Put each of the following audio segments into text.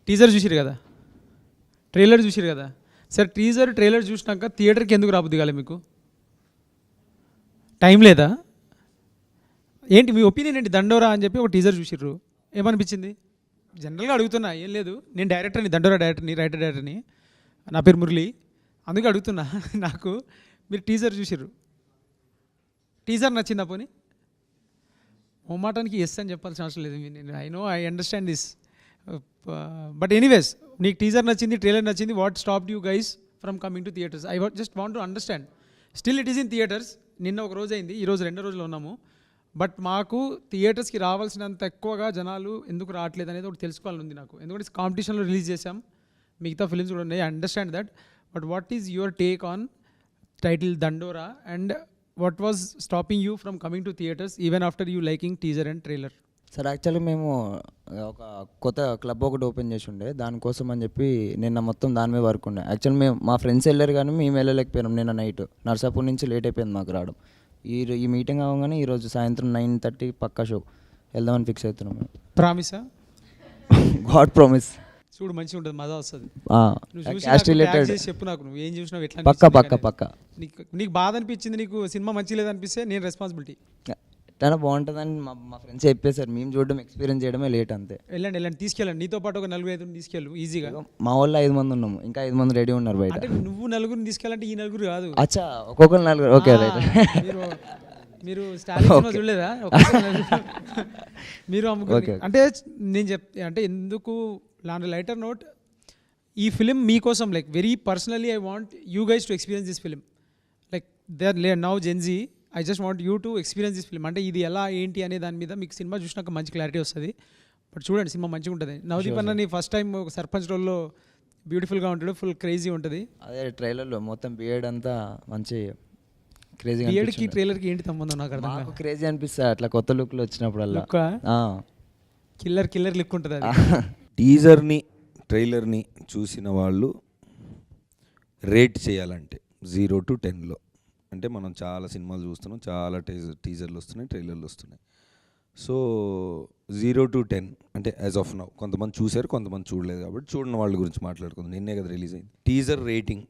Teaser చూసిరు కదా, trailer చూసిరు కదా. సరే టీజర్ ట్రైలర్ చూసినాక థియేటర్కి ఎందుకు రాబుద్ది కాలే మీకు? టైం లేదా ఏంటి? మీ ఒపీనియన్ ఏంటి? దండోరా అని చెప్పి ఒక టీజర్ చూసిర్రు, ఏమనిపించింది? జనరల్గా అడుగుతున్నా, ఏం లేదు, నేను డైరెక్టర్ని, దండోరా డైరెక్టర్ని, రైటర్ డైరెక్టర్ని, నా పేరు మురళి, అందుకే అడుగుతున్నా. నాకు మీరు టీజర్ చూసిర్రు, టీజర్ నచ్చిందా? పోనీ మొమ్మాటానికి ఎస్ అని చెప్పాల్సిన అవసరం లేదు. నేను I understand this, but anyways నీకు టీజర్ నచ్చింది, ట్రైలర్ నచ్చింది, what stopped you guys from coming to theatres? I just want to understand. Still it is in theatres. నిన్న ఒక రోజు అయింది, ఈరోజు 2వ రోజులో ఉన్నాము. బట్ మాకు థియేటర్స్కి రావాల్సినంత ఎక్కువగా జనాలు ఎందుకు రావట్లేదు అనేది ఒకటి తెలుసుకోవాలని ఉంది నాకు. ఎందుకంటే కాంపిటీషన్లో రిలీజ్ చేసాం, మిగతా ఫిల్మ్స్ కూడా ఉన్నాయి, I understand that. But what is your take on title Dandora and what was stopping you from coming to theatres even after you liking teaser and trailer? Sir actually మేము ఒక కొత్త క్లబ్ ఒకటి open చేసి ఉండే, దానికోసం అని చెప్పి నిన్న మొత్తం దాని మీద వర్క్ ఉండే. యాక్చువల్లీ మేము మా ఫ్రెండ్స్ వెళ్ళారు కానీ మేము వెళ్ళలేకపోయినాం. నిన్న నైట్ నర్సాపూర్ నుంచి లేట్ అయిపోయింది మాకు రావడం. ఈ మీటింగ్ అవ్వగానే ఈరోజు సాయంత్రం 9:30 పక్కా షో వెళ్దామని ఫిక్స్ అవుతున్నాం. ప్రామిసా? God promise. చూడు మంచిగా ఉంటుంది, మజా వస్తుంది. చెప్పు నాకు, నువ్వు ఏం చూసినావు, ఎట్లా? పక్క నీకు బాధ అనిపించింది, నీకు సినిమా మంచి లేదనిపిస్తే నేను రెస్పాన్సిబిలిటీ. చాలా బాగుంటుందని మా ఫ్రెండ్స్ చెప్పేశారు. మేము చూడడం ఎక్స్పీరియన్స్ చేయడమే లేట్ అంతే. వెళ్ళండి తీసుకెళ్ళండి, నీతో పాటు ఒక 4-5 తీసుకెళ్ళు ఈజీగా. మా వాళ్ళు 5 మంది ఉన్నాము, ఇంకా 5 మంది రెడీ ఉన్నారు బయట. అంటే నువ్వు 4 తీసుకెళ్ళాలంటే ఈ 4 కాదు. అచ్చా, ఒక్కొక్కరు 4. Okay right. మీరు స్టాలిన్ చూడలేదా? మీరు అమ్ముకోండి. అంటే నేను అంటే ఎందుకు లైటర్ నోట్, ఈ ఫిలిం మీకోసం, like very personally I want you guys to experience this film. Like they are now Gen Z, I just want you to experience this film. అంటే ఇది ఎలా ఏంటి అనే దాని మీద మీకు సినిమా చూసినాక మంచి క్లారిటీ వస్తుంది. బట్ చూడండి, సినిమా మంచిగా ఉంటుంది. నవదీప్ అన్నని ఫస్ట్ టైం ఒక సర్పంచ్ రోల్లో బ్యూటిఫుల్గా ఉంటాడు, ఫుల్ క్రేజీ ఉంటుంది. అదే ట్రైలర్లో మొత్తం బియర్డ్ అంతా మంచి క్రేజీ. బియర్డ్కి ట్రైలర్కి ఏంటి సంబంధం నాకు అర్థం కాదు. క్రేజీ అనిపిస్తుంది అట్లా కొత్త లుక్లో వచ్చినప్పుడల్లా. కిల్లర్ లుక్ ఉంటుంది అది. టీజర్ని ట్రైలర్ని చూసిన వాళ్ళు రేట్ చేయాలంటే 0 to 10లో, అంటే మనం చాలా సినిమాలు చూస్తున్నాం, చాలా టీజర్లు వస్తున్నాయి, ట్రైలర్లు వస్తున్నాయి. సో 0 to 10 అంటే యాజ్ ఆఫ్ నౌ కొంతమంది చూశారు, కొంతమంది చూడలేదు, కాబట్టి చూడని వాళ్ళ గురించి మాట్లాడుకుందాం. నిన్నే కదా రిలీజ్ అయింది. టీజర్ రేటింగ్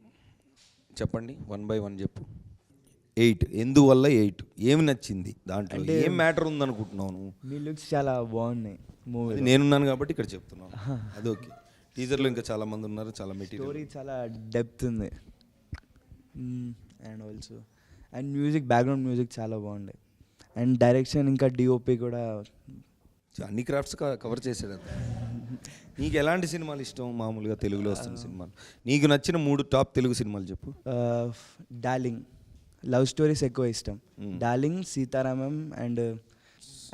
చెప్పండి, 1 by 1 చెప్పు. 8. ఎందువల్ల 8? ఏమి నచ్చింది దాంట్లో? ఏం మ్యాటర్ ఉందనుకుంటున్నావు నువ్వు? మీ లుక్స్ చాలా బాగున్నాయి మూవీ. నేనున్నాను కాబట్టి ఇక్కడ చెప్తున్నాను. అది ఓకే. టీజర్లో ఇంకా చాలా మంది ఉన్నారు, చాలా మెటీరియల్, స్టోరీ చాలా డెప్త్ ఉంది. And also music, background music చాలా బాగుంది. అండ్ డైరెక్షన్ ఇంకా డిఓపి కూడా అన్ని క్రాఫ్ట్స్ కవర్ చేసాడు. నీకు ఎలాంటి సినిమాలు ఇష్టం? మామూలుగా తెలుగులో వస్తున్న సినిమాలు నీకు నచ్చిన 3 టాప్ తెలుగు సినిమాలు చెప్పు. డార్లింగ్, లవ్ స్టోరీస్ ఎక్కువ ఇష్టం. డార్లింగ్, సీతారామం అండ్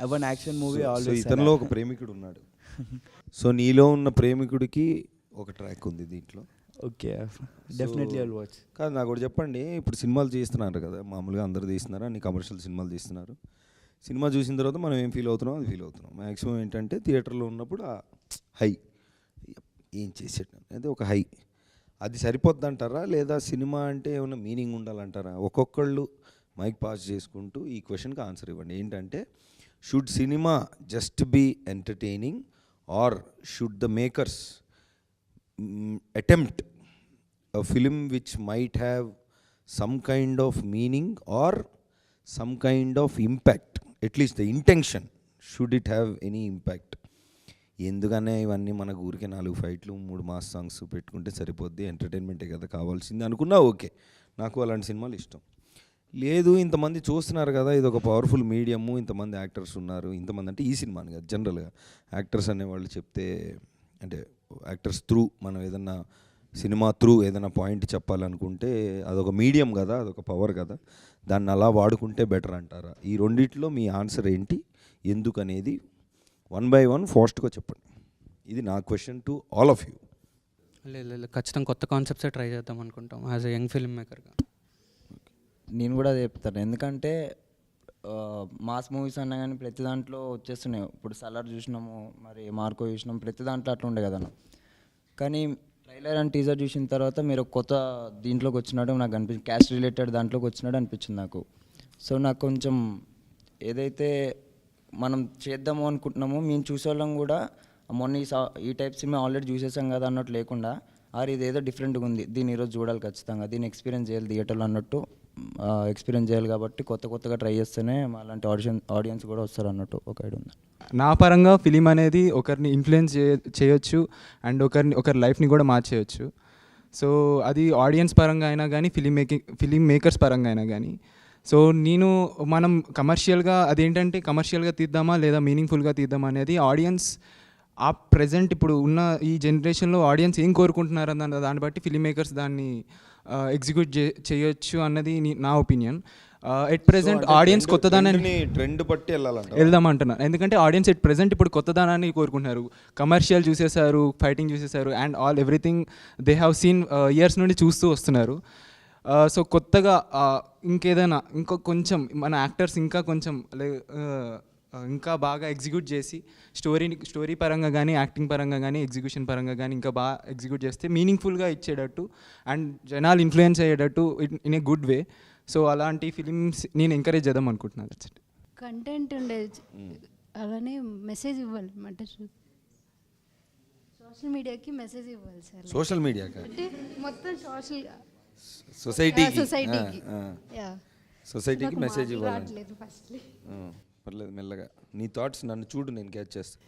అవన్ యాక్షన్ మూవీ ఆల్వేస్. ఇతనిలో ఒక ప్రేమికుడు ఉన్నాడు. సో నీలో ఉన్న ప్రేమికుడికి ఒక ట్రాక్ ఉంది దీంట్లో. Okay, definitely I'll watch. కాదు, నాకు కూడా చెప్పండి, ఇప్పుడు సినిమాలు తీస్తున్నారు కదా, మామూలుగా అందరూ తీస్తున్నారు, అన్ని కమర్షియల్ సినిమాలు తీస్తున్నారు. సినిమా చూసిన తర్వాత మనం ఏం ఫీల్ అవుతున్నాం అది ఫీల్ అవుతున్నాం. మ్యాక్సిమం ఏంటంటే థియేటర్లో ఉన్నప్పుడు హై, ఏం చేసేట అదే ఒక హై, అది సరిపోద్ది అంటారా, లేదా సినిమా అంటే ఏమైనా మీనింగ్ ఉండాలంటారా? ఒక్కొక్కళ్ళు మైక్ పాస్ చేసుకుంటూ ఈ క్వశ్చన్కి ఆన్సర్ ఇవ్వండి. ఏంటంటే, should cinema just be entertaining or should the makers attempt a film which might have some kind of meaning or some kind of impact, at least the intention, should it have any impact? ఎందుకనే ఇవన్నీ మనకు ఊరికే 4 ఫైట్లు 3 mass songs పెట్టుకుంటే సరిపోద్ది, ఎంటర్టైన్మెంటే కదా కావాల్సింది అనుకున్నా ఓకే, నాకు అలాంటి సినిమాలు ఇష్టం. లేదు, ఇంతమంది చూస్తున్నారు కదా, ఇది ఒక పవర్ఫుల్ మీడియము, ఇంతమంది యాక్టర్స్ ఉన్నారు, ఇంతమంది అంటే ఈ సినిమాని కదా, జనరల్గా యాక్టర్స్ అనేవాళ్ళు చెప్తే, అంటే యాక్టర్స్ త్రూ మనం ఏదన్నా సినిమా త్రూ ఏదైనా పాయింట్ చెప్పాలనుకుంటే అదొక మీడియం కదా, అదొక పవర్ కదా, దాన్ని అలా వాడుకుంటే బెటర్ అంటారా? ఈ రెండిట్లో మీ ఆన్సర్ ఏంటి, ఎందుకు అనేది 1 by 1 ఫాస్ట్గా చెప్పండి. ఇది నా question to all of you. లేదు, ఖచ్చితంగా కొత్త కాన్సెప్ట్సే ట్రై చేద్దాం అనుకుంటాం యాజ్ ఎ యంగ్ ఫిల్మ్ మేకర్గా. నేను కూడా అదే చెప్తాను. ఎందుకంటే మాస్ మూవీస్ అన్నా కానీ ప్రతి దాంట్లో వచ్చేస్తున్నాయి. ఇప్పుడు సలార్ చూసినాము, మరి మార్కో చూసినాం, ప్రతి దాంట్లో అట్లా ఉండే కదన్న. కానీ ట్రైలర్ అండ్ టీజర్ చూసిన తర్వాత మీరు కొత్త దీంట్లోకి వచ్చినట్టు నాకు అనిపించింది, క్యాస్ట్ రిలేటెడ్ దాంట్లోకి వచ్చినట్టు అనిపించింది నాకు. సో నాకు కొంచెం ఏదైతే మనం చేద్దాము అనుకుంటున్నామో మేము చూసేవాళ్ళం కూడా మొన్న ఈ టైప్ సినిమా ఆల్రెడీ చూసేసాం కదా అన్నట్టు లేకుండా ఇదేదో డిఫరెంట్గా ఉంది, దీన్ని ఈరోజు చూడాలి ఖచ్చితంగా, దీన్ని ఎక్స్పీరియన్స్ చేయాలి థియేటర్లో అన్నట్టు ఎక్స్పీరియన్స్ చేయాలి. కాబట్టి కొత్తగా ట్రై చేస్తేనే అలాంటి ఆడియన్స్ కూడా వస్తారు అన్నట్టు ఒక ఐడియా ఉంది. నా పరంగా ఫిలిం అనేది ఒకరిని ఇన్ఫ్లుయెన్స్ చేయొచ్చు అండ్ ఒకరి లైఫ్ని కూడా మార్చేయచ్చు. సో అది ఆడియన్స్ పరంగా అయినా కానీ ఫిలిం మేకర్స్ పరంగా అయినా కానీ. సో మనం కమర్షియల్గా అదేంటంటే కమర్షియల్గా తీద్దామా లేదా మీనింగ్ఫుల్గా తీద్దామా అనేది ఆడియన్స్ ఆ ప్రజెంట్ ఇప్పుడు ఉన్న ఈ జనరేషన్లో ఆడియన్స్ ఏం కోరుకుంటున్నారు అన్న దాన్ని బట్టి ఫిలిం మేకర్స్ దాన్ని ఎగ్జిక్యూట్ చేయొచ్చు అన్నది నా ఒపీనియన్. ఎట్ ప్రెజెంట్ ఆడియన్స్ కొత్తదానాన్ని ట్రెండ్ బట్టి వెళ్దామంటున్నారు. ఎందుకంటే ఆడియన్స్ ఎట్ ప్రెజెంట్ ఇప్పుడు కొత్తదానాన్ని కోరుకుంటున్నారు. కమర్షియల్ చూసేసారు, ఫైటింగ్ చూసేసారు and everything they have seen years నుండి చూస్తూ వస్తున్నారు. సో కొత్తగా ఇంకేదైనా కొంచెం మన యాక్టర్స్ ఇంకా బాగా ఎగ్జిక్యూట్ చేసి స్టోరీ పరంగా కానీ యాక్టింగ్ పరంగా కానీ ఎగ్జిక్యూషన్ పరంగా కానీ ఇంకా బాగా ఎగ్జిక్యూట్ చేస్తే మీనింగ్ఫుల్గా ఇచ్చేటట్టు అండ్ జనాలు ఇన్ఫ్లుయెన్స్ అయ్యేటట్టు in a good way. So అలాంటి ఫిలిమ్స్ నేను ఎంకరేజ్ చేద్దాం అనుకుంటున్నాను. కంటెంట్ ఉండేది, అలానే మెసేజ్ ఇవ్వాలి అన్నమాట. సోషల్ మీడియాకి మెసేజ్ ఇవ్వాలి సార్. సోషల్ మీడియాకి అంటే మొత్తం సొసైటీకి మెసేజ్ ఇవ్వాలి. పర్లేదు మెల్లగా నీ థాట్స్ నన్ను చూడు, నేను క్యాచ్ చేస్తాను.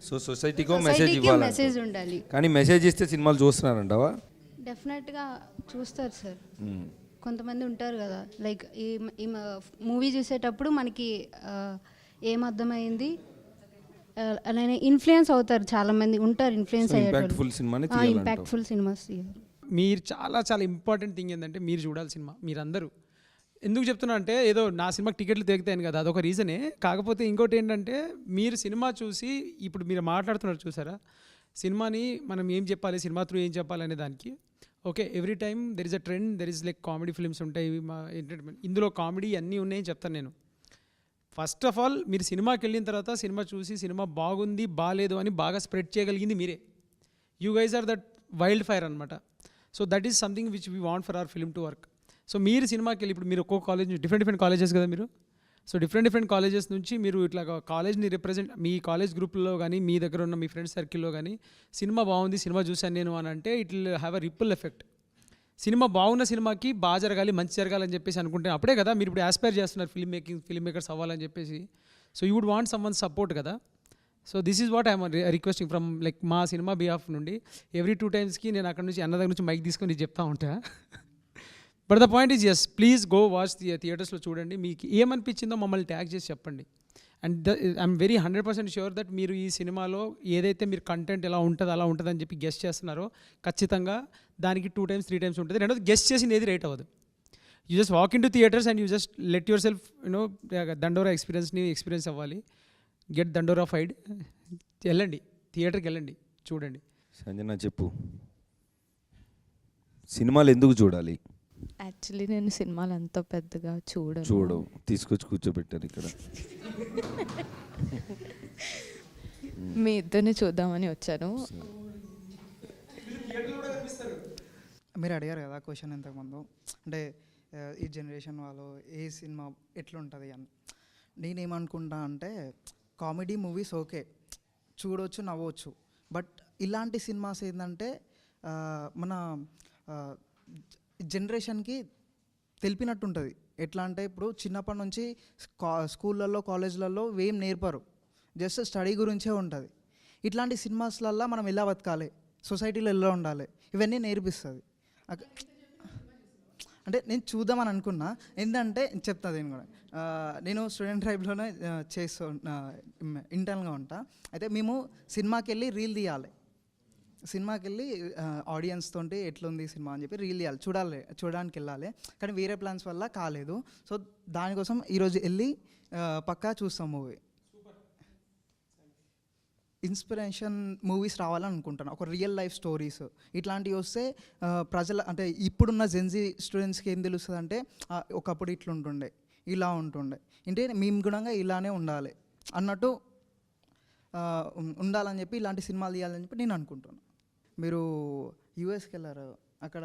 సో సొసైటీకో మెసేజ్ ఇవ్వాలి, మెసేజ్ ఉండాలి. కానీ మెసేజ్ ఇస్తే సినిమాలు చూస్తున్నారంటావా? డెఫినెట్గా చూస్తారు సార్. కొంతమంది ఉంటారు కదా, లైక్ ఈ మూవీ చూసేటప్పుడు మనకి ఏం అర్థమైంది అలానే ఇన్ఫ్లుయెన్స్ అవుతారు, చాలా మంది ఉంటారు ఇన్ఫ్లుయెన్స్ అయ్యేటప్పుడు. ఇంపాక్ట్ఫుల్ సినిమాస్ మీరు చాలా చాలా ఇంపార్టెంట్ థింగ్ ఏంటంటే మీరు చూడాలి సినిమా. మీరందరూ ఎందుకు చెప్తున్నా అంటే ఏదో నా సినిమాకి టికెట్లు తెగుతాయని కదా, అదొక రీజనే. కాకపోతే ఇంకోటి ఏంటంటే మీరు సినిమా చూసి ఇప్పుడు మీరు మాట్లాడుతున్నారు చూసారా, సినిమాని మనం ఏం చెప్పాలి, సినిమా త్రూ ఏం చెప్పాలి అనే దానికి. Okay, every time there is a trend, there is like comedy films ఉంటాయి, మా ఎంటర్టైన్మెంట్, ఇందులో కామెడీ అన్నీ ఉన్నాయని చెప్తాను నేను. ఫస్ట్ ఆఫ్ ఆల్ మీరు సినిమాకి వెళ్ళిన తర్వాత సినిమా చూసి సినిమా బాగుంది బాగాలేదు అని బాగా స్ప్రెడ్ చేయగలిగింది మీరే. You guys are that wild fire అనమాట. So that is something which we want for our film to work. So మీరు సినిమాకి వెళ్ళి ఇప్పుడు మీరు ఒక్కొక్క కాలేజ్ డిఫరెంట్ కాలేజెస్ కదా మీరు. సో డిఫరెంట్ కాలేజెస్ నుంచి మీరు ఇట్లా కాలేజ్ని రిప్రజెంట్ మీ కాలేజ్ గ్రూప్లో కానీ మీ దగ్గర ఉన్న మీ ఫ్రెండ్స్ సర్కిల్లో కానీ సినిమా బాగుంది, సినిమా చూశాను నేను అని అంటే it will have a ripple effect. Cinema బాగున్న సినిమాకి బాగా జరగాలి, మంచి జరగాలని చెప్పేసి అనుకుంటే అప్పుడే కదా మీరు ఇప్పుడు ఆస్పైర్ చేస్తున్నారు ఫిల్మ్ మేకర్స్ అవ్వాలని చెప్పేసి. So you would want someone support కదా. So this is what I'm requesting from like మా సినిమా బిహాఫ్ నుండి. ఎవ్రీ 2 times నేను అక్కడ నుంచి అన్న దగ్గర నుంచి మైక్ తీసుకొని చెప్తా ఉంటా. But the point is yes, please go watch థియేటర్స్లో చూడండి, మీకు ఏమనిపించిందో మమ్మల్ని ట్యాగ్ చేసి చెప్పండి. And I'm very 100% sure that మీరు ఈ సినిమాలో ఏదైతే మీరు కంటెంట్ ఎలా ఉంటుంది అలా ఉంటుందని చెప్పి గెస్ట్ చేస్తున్నారో ఖచ్చితంగా దానికి 2 times 3 times ఉంటుంది. రెండోది గెస్ట్ చేసింది ఏది రైట్ అవ్వదు. You just walk in to theatres and you just let your self దండోరా ఎక్స్పీరియన్స్ అవ్వాలి. గెట్ దండోరా ఫైడ్, వెళ్ళండి థియేటర్కి వెళ్ళండి, చూడండి. సంజన చెప్పు, సినిమాలు ఎందుకు చూడాలి? యాక్చువల్లీ నేను సినిమాలు అంత పెద్దగా చూడవు, తీసుకొచ్చి కూర్చోబెట్టారు ఇక్కడ. మీ ఇద్దరిని చూద్దామని వచ్చాను. మీరు అడిగారు కదా క్వశ్చన్ ఇంతకుముందు, అంటే ఈ జనరేషన్ వాళ్ళు ఏ సినిమా ఎట్లుంటుంది అని. నేనేమనుకుంటా అంటే కామెడీ మూవీస్ ఓకే చూడవచ్చు, నవ్వచ్చు, బట్ ఇలాంటి సినిమాస్ ఏంటంటే మన జనరేషన్కి తెలిపినట్టు ఉంటుంది. ఎట్లా అంటే ఇప్పుడు చిన్నప్పటి నుంచి స్కూళ్ళల్లో కాలేజ్లలో ఏం నేర్పరు, జస్ట్ స్టడీ గురించే ఉంటుంది. ఇట్లాంటి సినిమాస్లల్లో మనం ఎలా బతకాలి, సొసైటీలో ఎలా ఉండాలి, ఇవన్నీ నేర్పిస్తుంది. అంటే నేను చూద్దామని అనుకున్నా, ఏంటంటే చెప్తా నేను కూడా. నేను స్టూడెంట్ ట్రైబ్లోనే ఇంటర్న్గా ఉంటా. అయితే మేము సినిమాకి వెళ్ళి రీల్ తీయాలి, సినిమాకి వెళ్ళి ఆడియన్స్ తోటి ఎట్లుంది సినిమా అని చెప్పి రీల్ తీయాలి, చూడడానికి వెళ్ళాలి. కానీ వేరే ప్లాన్స్ వల్ల కాలేదు. సో దానికోసం ఈరోజు వెళ్ళి పక్కా చూస్తాం మూవీ. ఇన్స్పిరేషన్ మూవీస్ రావాలని అనుకుంటాను, ఒక రియల్ లైఫ్ స్టోరీస్ ఇట్లాంటివి వస్తే ప్రజల అంటే ఇప్పుడున్న జెన్జీ స్టూడెంట్స్కి ఏం తెలుస్తుంది అంటే ఒకప్పుడు ఇట్లుంటుండే, ఇలా ఉంటుండే, అంటే మేము కూడా ఇలానే ఉండాలి అన్నట్టు ఉండాలని చెప్పి ఇలాంటి సినిమాలు తీయాలని చెప్పి నేను అనుకుంటున్నాను. మీరు యూఎస్కి వెళ్ళారు, అక్కడ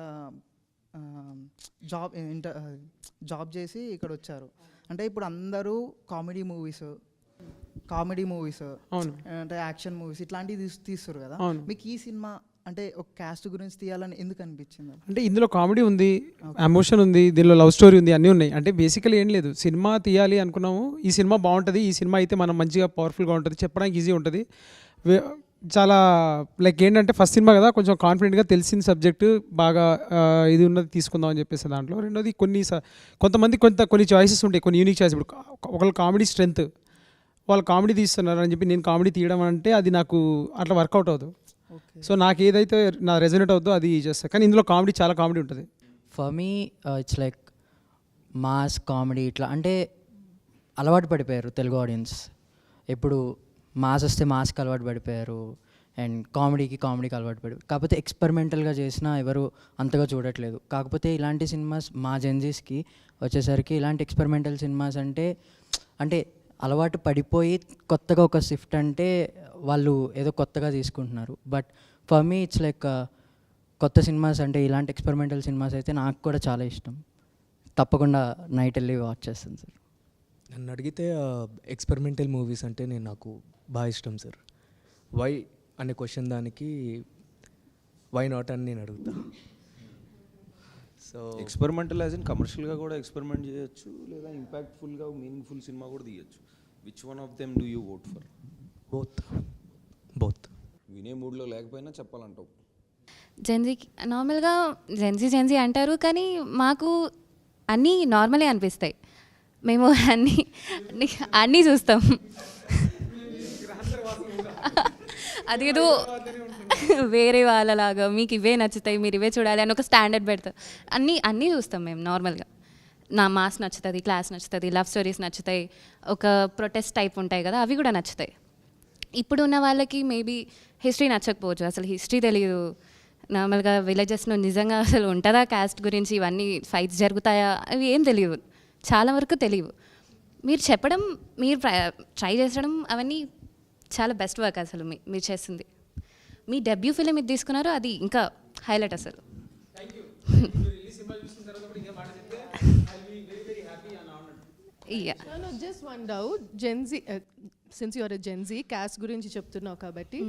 జాబ్ చేసి ఇక్కడ వచ్చారు. అంటే ఇప్పుడు అందరూ కామెడీ మూవీస్ కామెడీ మూవీస్ అవును. అంటే యాక్షన్ మూవీస్ ఇట్లాంటివి తీస్తారు కదా, అవును. మీకు ఈ సినిమా అంటే ఒక క్యాస్ట్ గురించి తీయాలని ఎందుకు అనిపించింది? అంటే ఇందులో కామెడీ ఉంది, ఎమోషన్ ఉంది, దీనిలో లవ్ స్టోరీ ఉంది, అన్నీ ఉన్నాయి. అంటే బేసికలీ ఏం లేదు, సినిమా తీయాలి అనుకున్నాము, ఈ సినిమా బాగుంటుంది, ఈ సినిమా అయితే మనం మంచిగా పవర్ఫుల్గా ఉంటుంది, చెప్పడానికి ఈజీ ఉంటుంది. చాలా లైక్ ఏంటంటే ఫస్ట్ సినిమా కదా, కొంచెం కాన్ఫిడెంట్గా తెలిసిన సబ్జెక్టు బాగా ఇది ఉన్నది తీసుకుందాం అని చెప్పేసి దాంట్లో. రెండోది కొంతమంది కొన్ని చాయిసెస్ ఉంటాయి, కొన్ని యూనిక్ చాయిస్. ఇప్పుడు ఒకళ్ళు కామెడీ స్ట్రెంత్, వాళ్ళు కామెడీ తీస్తున్నారు అని చెప్పి నేను కామెడీ తీయడం అంటే అది నాకు అట్లా వర్కౌట్ అవ్వదు. సో నాకు ఏదైతే నా రెజొనేట్ అవుతుందో అది చేస్తాను. కానీ ఇందులో కామెడీ చాలా కామెడీ ఉంటుంది. For me it's like mass comedy ఇట్లా అంటే అలవాటు పడిపోయారు తెలుగు ఆడియన్స్. ఇప్పుడు మాస్ వస్తే మాస్కి అలవాటు పడిపోయారు అండ్ కామెడీకి అలవాటు పడిపోయారు. కాకపోతే ఎక్స్పెరిమెంటల్గా చేసినా ఎవరు అంతగా చూడట్లేదు. కాకపోతే ఇలాంటి సినిమాస్ మా జెన్జీస్కి వచ్చేసరికి ఇలాంటి ఎక్స్పెరిమెంటల్ సినిమాస్ అంటే అలవాటు పడిపోయి కొత్తగా ఒక షిఫ్ట్ అంటే వాళ్ళు ఏదో కొత్తగా తీసుకుంటున్నారు. But for me it's like కొత్త సినిమాస్ అంటే ఇలాంటి ఎక్స్పెరిమెంటల్ సినిమాస్ అయితే నాకు కూడా చాలా ఇష్టం. తప్పకుండా నైట్ వెళ్ళి వాచ్ చేస్తాను సార్. నన్ను అడిగితే ఎక్స్పెరిమెంటల్ మూవీస్ అంటే నాకు బాగా ఇష్టం సార్. వై అనే క్వశ్చన్ దానికి వై నాట్ అని నేను అడుగుతా. సో ఎక్స్పెరిమెంటల్ యాజ్ ఇన్ కమర్షియల్గా కూడా ఎక్స్పెరిమెంట్ చేయొచ్చు, లేదా ఇంపాక్ట్ఫుల్గా మీనింగ్ఫుల్ సినిమా కూడా తీయచ్చు. Which one of them do you vote for? Both. వినే మూడ్లో లేకపోయినా చెప్పాలంటావు. నార్మల్గా జెన్జీ అంటారు, కానీ మాకు అన్నీ నార్మలే అనిపిస్తాయి. మేము అన్నీ చూస్తాం. అదేదో వేరే వాళ్ళలాగా మీకు ఇవే నచ్చుతాయి, మీరు ఇవే చూడాలి అని ఒక స్టాండర్డ్ పెడతారు. అన్నీ చూస్తాం మేము నార్మల్గా. నా మాస్ నచ్చుతుంది, క్లాస్ నచ్చుతుంది, లవ్ స్టోరీస్ నచ్చుతాయి, ఒక ప్రొటెస్ట్ టైప్ ఉంటాయి కదా, అవి కూడా నచ్చుతాయి. ఇప్పుడు ఉన్న వాళ్ళకి మేబీ హిస్టరీ నచ్చకపోవచ్చు, అసలు హిస్టరీ తెలియదు. నార్మల్గా విలేజెస్లో నిజంగా అసలు ఉంటుందా క్యాస్ట్ గురించి, ఇవన్నీ ఫైట్స్ జరుగుతాయా, అవి ఏం తెలియదు, చాలా వరకు తెలియవు. మీరు చెప్పడం, మీరు ట్రై చేసడం, అవన్నీ చాలా బెస్ట్ వర్క్ అసలు మీరు చేస్తుంది. మీ డెబ్యూ ఫిలిం ఇది తీసుకున్నారు, అది ఇంకా హైలైట్ అసలు. Just one doubt, Gen Z since you're a Gen Z, caste గురించి చెప్తున్నావు కాబట్టి,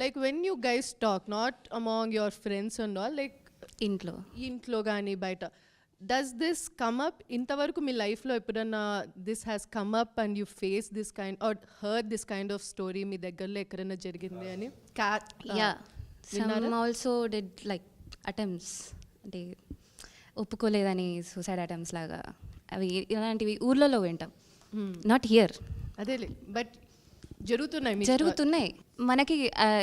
like when you guys talk not among your friends and all, like ఇంట్లో కానీ బయట, డస్ దిస్ కమ్ అప్? ఇంతవరకు మీ లైఫ్లో ఎప్పుడన్నా this has come up and you face this kind or heard this kind of story మీ దగ్గరలో ఎక్కడైనా జరిగింది అని? ఆల్సో డిడ్ లైక్ అటెంప్ట్స్, అంటే ఒప్పుకోలేదని సూసైడ్ అటెంప్ట్స్ లాగా, అవి ఇలాంటివి ఊర్లలో వింటాం, నాట్ హియర్. అదేలే, బట్ జరుగుతున్నాయి. మనకి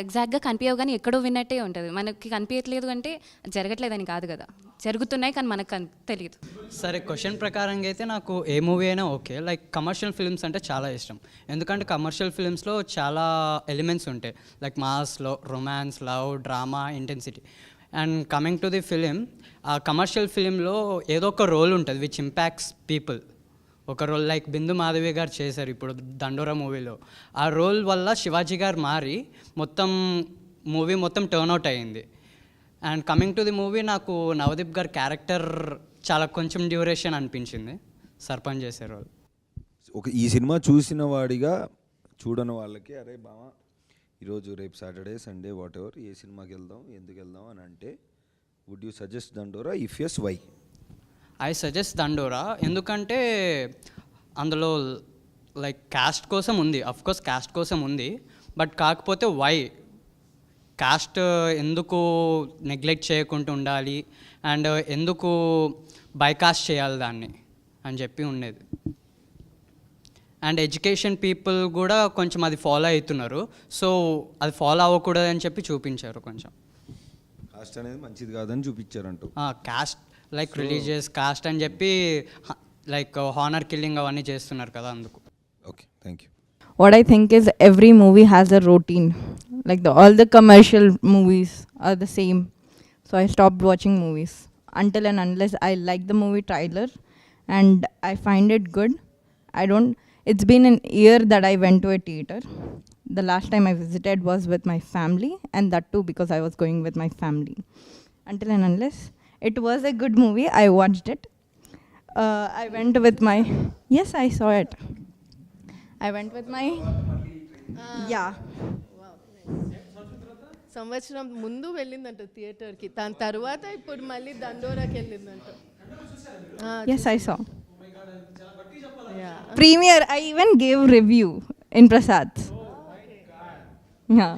ఎగ్జాక్ట్గా కనిపించవు, కానీ ఎక్కడో విన్నట్టే ఉంటుంది. మనకి కనిపించట్లేదు అంటే జరగట్లేదని కాదు కదా, జరుగుతున్నాయి కానీ మనకు తెలియదు. సరే, క్వశ్చన్ ప్రకారంగా అయితే నాకు ఏ మూవీ అయినా ఓకే. లైక్ కమర్షియల్ ఫిల్మ్స్ అంటే చాలా ఇష్టం, ఎందుకంటే కమర్షియల్ ఫిల్మ్స్లో చాలా ఎలిమెంట్స్ ఉంటాయి, like Maslow romance, love, drama, intensity. And coming to the film, ఆ కమర్షియల్ ఫిలింలో ఏదో ఒక రోల్ ఉంటుంది విచ్ ఇంపాక్ట్స్ పీపుల్. ఒక రోల్ లైక్ బిందు మాధవి గారు చేశారు ఇప్పుడు దండోరా మూవీలో. ఆ రోల్ వల్ల శివాజీ గారు మారి మూవీ మొత్తం టర్న్అవుట్ అయ్యింది. And coming to the movie, నాకు నవదీప్ గారి క్యారెక్టర్ చాలా కొంచెం డ్యూరేషన్ అనిపించింది, సర్పంచ్ చేసే రోల్. ఈ సినిమా చూసిన వాడిగా చూడని వాళ్ళకి, అరే బావా ఈరోజు రేపు సాటర్డే సండే వాట్ ఎవర్ ఏ సినిమాకి వెళ్దాం, ఎందుకు వెళ్దాం అని అంటే, would you suggest Dandora? If yes, why? I suggest Dandora, ఎందుకంటే అందులో లైక్ క్యాస్ట్ కోసం ఉంది, అఫ్కోర్స్ క్యాస్ట్ కోసం ఉంది, బట్ కాకపోతే వై కాస్ట్ ఎందుకు నెగ్లెక్ట్ చేయకుండా ఉండాలి అండ్ ఎందుకు బైకాస్ట్ చేయాలి దాన్ని అని చెప్పి ఉండేది. అండ్ ఎడ్యుకేషన్ పీపుల్ కూడా కొంచెం అది ఫాలో అవుతున్నారు, సో అది ఫాలో అవ్వకూడదు అని చెప్పి చూపించారు. కొంచెం కాస్ట్ అనేది మంచిది కాదని చూపించారంటూ. కాస్ట్ లైక్ రిలీజియస్ కాస్ట్ అని చెప్పి లైక్ హానర్ కిల్లింగ్ అవన్నీ చేస్తున్నారు కదా, అందుకు. Okay, thank you. What I think is every movie has a routine. Like all the commercial movies are the same. So I stopped watching movies until and unless I like the movie trailer and I find it good. It's been an year that I went to a theater. The last time I visited was with my family, and that too because I was going with my family. Until and unless it was a good movie, I watched it. I went with my... Yes, I saw it. I went with my, yeah. సంవత్సరం ముందు వెళ్ళిందంట థియేటర్కి, దాని తర్వాత ఇప్పుడు మళ్ళీ దండోరాకి వెళ్ళిందంట. Yes, I saw. Premiere, I even gave review in Prasad's. Yeah.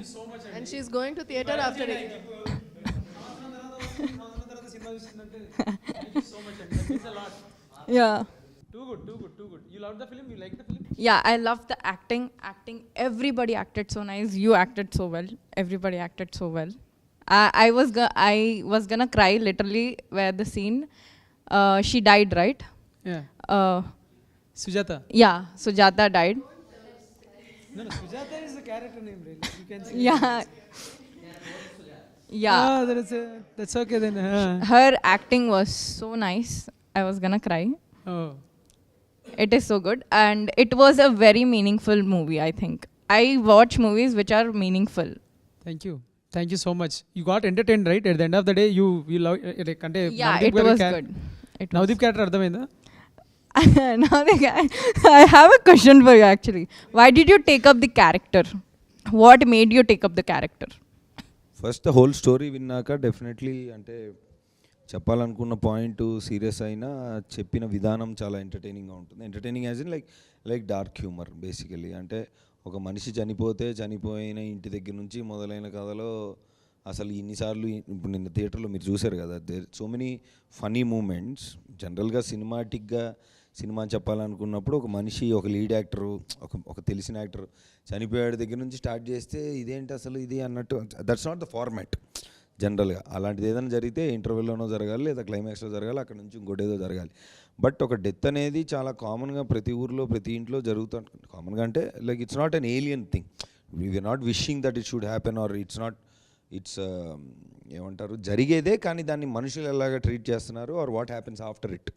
And she's going to theater after it. Yeah. Too good. You loved the film? You liked the film? Yeah, I loved the acting. Everybody acted so nice. You acted so well. Everybody acted so well. I was gonna cry literally where the scene. She died, right? Yeah. Sujata. Yeah, Sujata died. No, Sujata is the character name, really. You can say. Yeah. Yeah. That's okay then. Her acting was so nice. I was gonna cry. Oh. It is so good, and it was a very meaningful movie. I think I watch movies which are meaningful. Thank you so much. You got entertained, right? At the end of the day, you love అంటే Yeah, it was good. Navdeep character అర్థమైందా? Now I have a question for you actually. Why did you take up the character? What made you take up the character? First whole story విన్నాక definitely అంటే చెప్పాలనుకున్న point serious అయినా చెప్పిన విధానం చాలా ఎంటర్టైనింగ్గా ఉంటుంది. Entertaining as in like dark humour basically. అంటే ఒక మనిషి చనిపోయిన ఇంటి దగ్గర నుంచి మొదలైన కథలో అసలు ఇన్నిసార్లు ఇప్పుడు నిన్న థియేటర్లో మీరు చూశారు కదా, there so many funny moments. జనరల్గా సినిమా చెప్పాలనుకున్నప్పుడు ఒక మనిషి, ఒక లీడ్ యాక్టరు, ఒక తెలిసిన యాక్టర్ చనిపోయాడు దగ్గర నుంచి స్టార్ట్ చేస్తే ఇదేంటి అసలు ఇది అన్నట్టు, దట్స్ నాట్ ద ఫార్మాట్ జనరల్గా. అలాంటిది ఏదైనా జరిగితే ఇంటర్వెల్లోనో జరగాలి, లేదా క్లైమాక్స్లో జరగాలి, అక్కడ నుంచి ఇంకోటేదో జరగాలి. బట్ ఒక డెత్ అనేది చాలా కామన్గా ప్రతి ఊర్లో ప్రతి ఇంట్లో జరుగుతుంది. కామన్గా అంటే like it's not an alien thing. We're not wishing that it should happen or it's ఏమంటారు జరిగేదే, కానీ దాన్ని మనుషులు ఎలాగా ట్రీట్ చేస్తున్నారు or what happens after it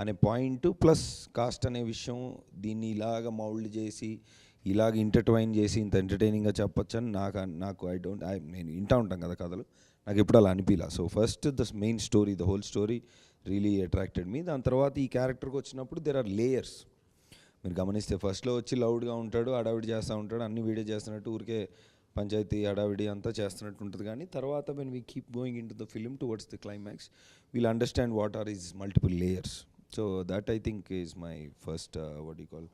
అనే పాయింట్ ప్లస్ కాస్ట్ అనే విషయం, దీన్ని ఇలాగ మౌల్డ్ చేసి ఇలాగ ఇంటర్ట్వైన్ చేసి ఇంత ఎంటర్టైనింగ్గా చెప్పొచ్చు అని నేను వింటూ ఉంటాను కదా కథలు, నాకు ఎప్పుడు అలా అనిపించలే. So first the main story, the whole story really attracted me. దాని తర్వాత ఈ క్యారెక్టర్కి వచ్చినప్పుడు దెర్ ఆర్ లేయర్స్. మీరు గమనిస్తే ఫస్ట్లో వచ్చి లౌడ్గా ఉంటాడు, హడావిడి చేస్తూ ఉంటాడు, అన్ని వీడియో చేస్తున్నట్టు ఊరికే పంచాయతీ హడావిడి అంతా చేస్తున్నట్టు ఉంటుంది. కానీ తర్వాత when we keep going into the film towards the climax we'll understand what are is multiple layers. So that I think is my first what you call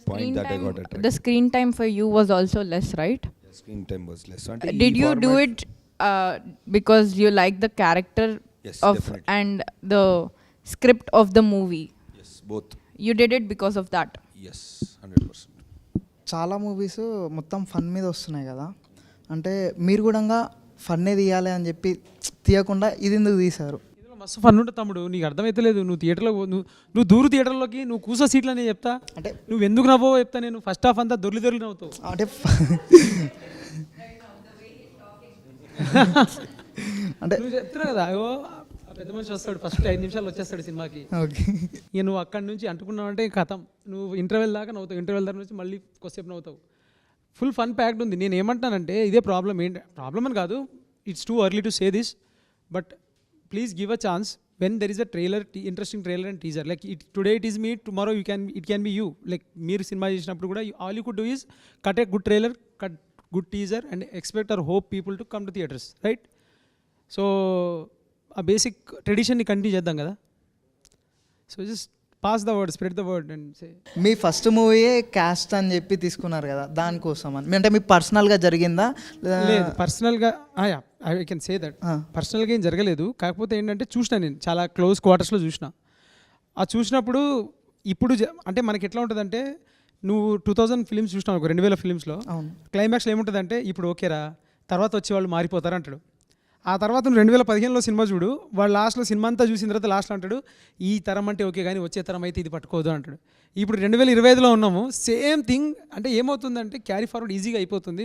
point that I got attracted. The screen time for you was also less, right? The screen time was less. Did you do it because you like the character yes, of definitely. and the script of the movie? Yes, both. You did it because of that? Yes, 100%. చాలా movies మొత్తం fun మీద వస్తున్నాయి కదా, అంటే మీరు కూడా ఫన్నే తీయాలి అని చెప్పి తీయకుండా ఇది ఎందుకు తీశారు? మస్తు ఫన్ ఉంటుంది తమ్ముడు, నీకు అర్థమైతలేదు. నువ్వు థియేటర్లో నువ్వు దూరు థియేటర్లోకి నువ్వు కూసో సీట్లు అని చెప్తా, అంటే నువ్వు ఎందుకు నవ్వో చెప్తా. నేను ఫస్ట్ హాఫ్ అంతా దొర్లి నవ్వుతావు. అంటే అంటే నువ్వు చెప్తున్నా కదా, అయ్యో పెద్ద మనిషి వస్తాడు ఫస్ట్ 5 నిమిషాలు వచ్చేస్తాడు సినిమాకి, ఇక నువ్వు అక్కడి నుంచి అంటుకున్నావు అంటే కథం, నువ్వు ఇంటర్వెల్ దాకా నవ్వుతావు, ఇంటర్వెల్ దాకా నుంచి మళ్ళీ కొద్దిసేపు నవ్వుతావు. ఫుల్ ఫన్ ప్యాక్డ్ ఉంది. నేను ఏమంటానంటే ఇదే ప్రాబ్లం అని కాదు, it's too early to say this, but please give a chance when there is a trailer, interesting trailer and teaser. Like today it is me, tomorrow it can be you. Like meer cinema chesinapudu kuda all you could do is cut a good trailer, cut good teaser and expect or hope people to come to theaters, right? So a basic tradition ni continue cheddam kada. So just pass the word, spread the word and say. మీ first మూవీయే cast అని చెప్పి తీసుకున్నారు కదా, దానికోసం అని అంటే మీకు పర్సనల్గా జరిగిందా? లేదు, పర్సనల్గా ఐ కెన్ సే దట్ పర్సనల్గా ఏం జరగలేదు. కాకపోతే ఏంటంటే చూసిన, నేను చాలా క్లోజ్ క్వార్టర్స్లో చూసిన. ఆ చూసినప్పుడు ఇప్పుడు అంటే మనకి ఎట్లా ఉంటుందంటే, నువ్వు 2000 ఫిలిమ్స్ చూసినావు, 2000 ఫిలిమ్స్లో క్లైమాక్స్లో ఏముంటుందంటే ఇప్పుడు ఓకేరా తర్వాత వచ్చే వాళ్ళు మారిపోతారు అంటాడు. ఆ తర్వాత నువ్వు 2015లో సినిమా చూడు, వాడు లాస్ట్లో సినిమా అంతా చూసిన తర్వాత లాస్ట్లో అంటాడు ఈ తరం అంటే ఓకే కానీ వచ్చే తరం అయితే ఇది పట్టుకోదు అంటాడు. ఇప్పుడు 2025లో ఉన్నాము, సేమ్ థింగ్. అంటే ఏమవుతుందంటే క్యారీ ఫార్వర్డ్ ఈజీగా అయిపోతుంది.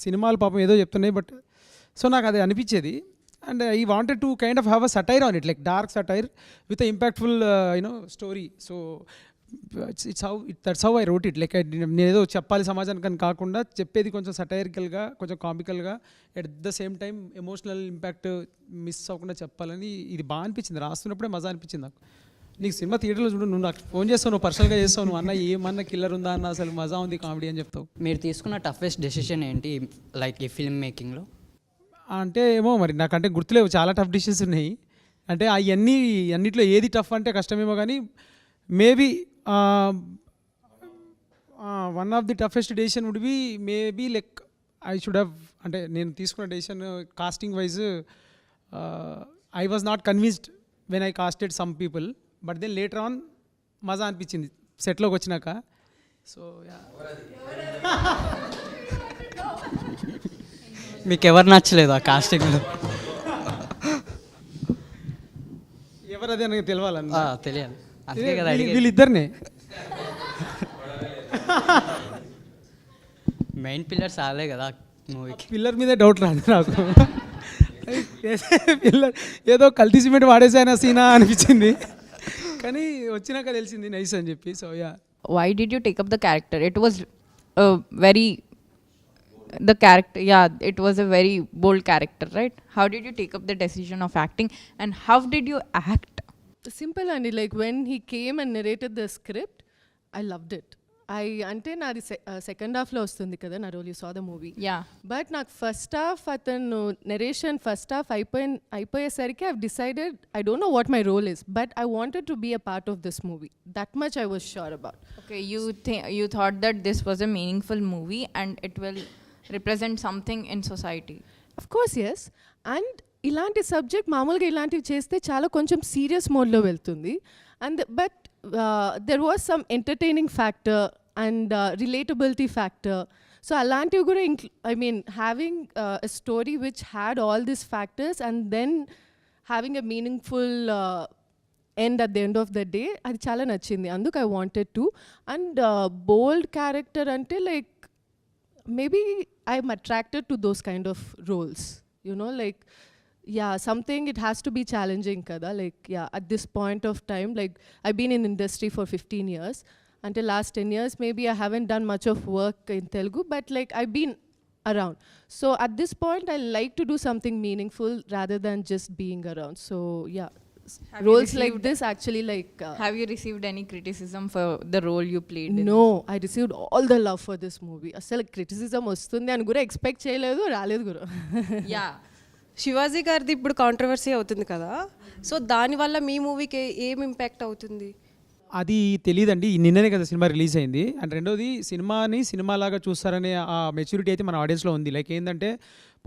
సినిమాలు పాపం ఏదో చెప్తున్నాయి, బట్ సో నాకు అది అనిపించేది. And I wanted to kind of have a satire on it, like dark satire with impactful story. So that's how I wrote it. Like నేనేదో చెప్పాలి సమాజానికి అని కాకుండా చెప్పేది కొంచెం సటైరికల్గా, కొంచెం కామికల్గా, at the same time emotional impact miss అవ్వకుండా చెప్పాలని ఇది బాగా అనిపించింది. రాస్తున్నప్పుడే మజా అనిపించింది నాకు. నీకు సినిమా థియేటర్లో చూడు, నువ్వు నాకు ఫోన్ చేస్తావు, నువ్వు పర్సనల్గా చేస్తావు, నువ్వు అన్న ఏమన్నా కిల్లర్ ఉందా అన్న, అసలు మజా ఉంది కామెడీ అని చెప్తావు. మీరు తీసుకున్న టఫెస్ట్ డెసిషన్ ఏంటి లైక్ ఈ ఫిల్మ్ మేకింగ్లో? అంటే ఏమో మరి నాకంటే గుర్తులేవు, చాలా టఫ్ డిసిషన్స్ ఉన్నాయి. అంటే అన్నిట్లో ఏది టఫ్ అంటే కష్టమేమో, కానీ maybe one of the toughest decision would be maybe like I should have, అంటే నేను తీసుకున్న decision casting wise I was not convinced when I casted some people, but then later on మజా అనిపించింది సెట్లోకి వచ్చినాక. సో మీకు ఎవరు నచ్చలేదు ఆ కాస్టింగ్లో? ఎవరు అదే నాకు తెలియాలి, తెలియాలి అంతే కదా. వీళ్ళిద్దరినే మెయిన్ పిల్లర్స్ ఆలే కదా మూవీకి. పిల్లర్ మీదే డౌట్ రాదు నాకు. పిల్లర్ ఏదో కల్తీ సిమెంట్ వాడేసాన సీనా అనిపించింది, కానీ వచ్చినాక తెలిసింది నైస్ అని చెప్పి. So yeah. Why did you take up the character? It was a very, the character, yeah, it was a very bold character, right? How did you take up the decision of acting, and how did you act? Simple and like when he came and narrated the script, I loved it. అంటే నాది second హాఫ్లో వస్తుంది కదా నా role, you saw the movie. Yeah. But నాకు first half అతను narration first half అయిపోయేసరికి I decided I don't know what my role is, but I wanted to be a part of this movie. That much I was sure about. Okay, you thought that this was a meaningful movie and it will represent something in society. Of course yes. And ఇలాంటి subject మామూలుగా ఇలాంటివి చేస్తే చాలా కొంచెం serious మోడ్లో వెళ్తుంది. And but there was some entertaining factor and relatability factor. So అలాంటివి కూడా I mean having a story which had all these factors and then having a meaningful end at the end of the day, అది చాలా నచ్చింది. అందుకు I wanted to. And bold character అంటే like maybe I'm attracted to those kind of roles, you know, like yeah, something it has to be challenging kada, like yeah, at this point of time, like I've been in industry for 15 years. Until last 10 years maybe I haven't done much of work in Telugu, but like I've been around. So at this point I like to do something meaningful rather than just being around. So yeah, roles like this actually like have you received any criticism for the role you played in? No, I received all the love for this movie. Asal criticism vastundi ani gura expect cheyaledu, raaledu gura. Yeah. Shivaji గారిది ఇప్పుడు controversy అవుతుంది కదా, so దానివల్ల మీ మూవీకి ఏం impact అవుతుంది? అది తెలియదండి, నిన్ననే కదా సినిమా రిలీజ్ అయింది. అండ్ రెండోది సినిమాని సినిమాలాగా చూస్తారనే ఆ మెచ్యూరిటీ అయితే మన ఆడియన్స్లో ఉంది. లైక్ ఏంటంటే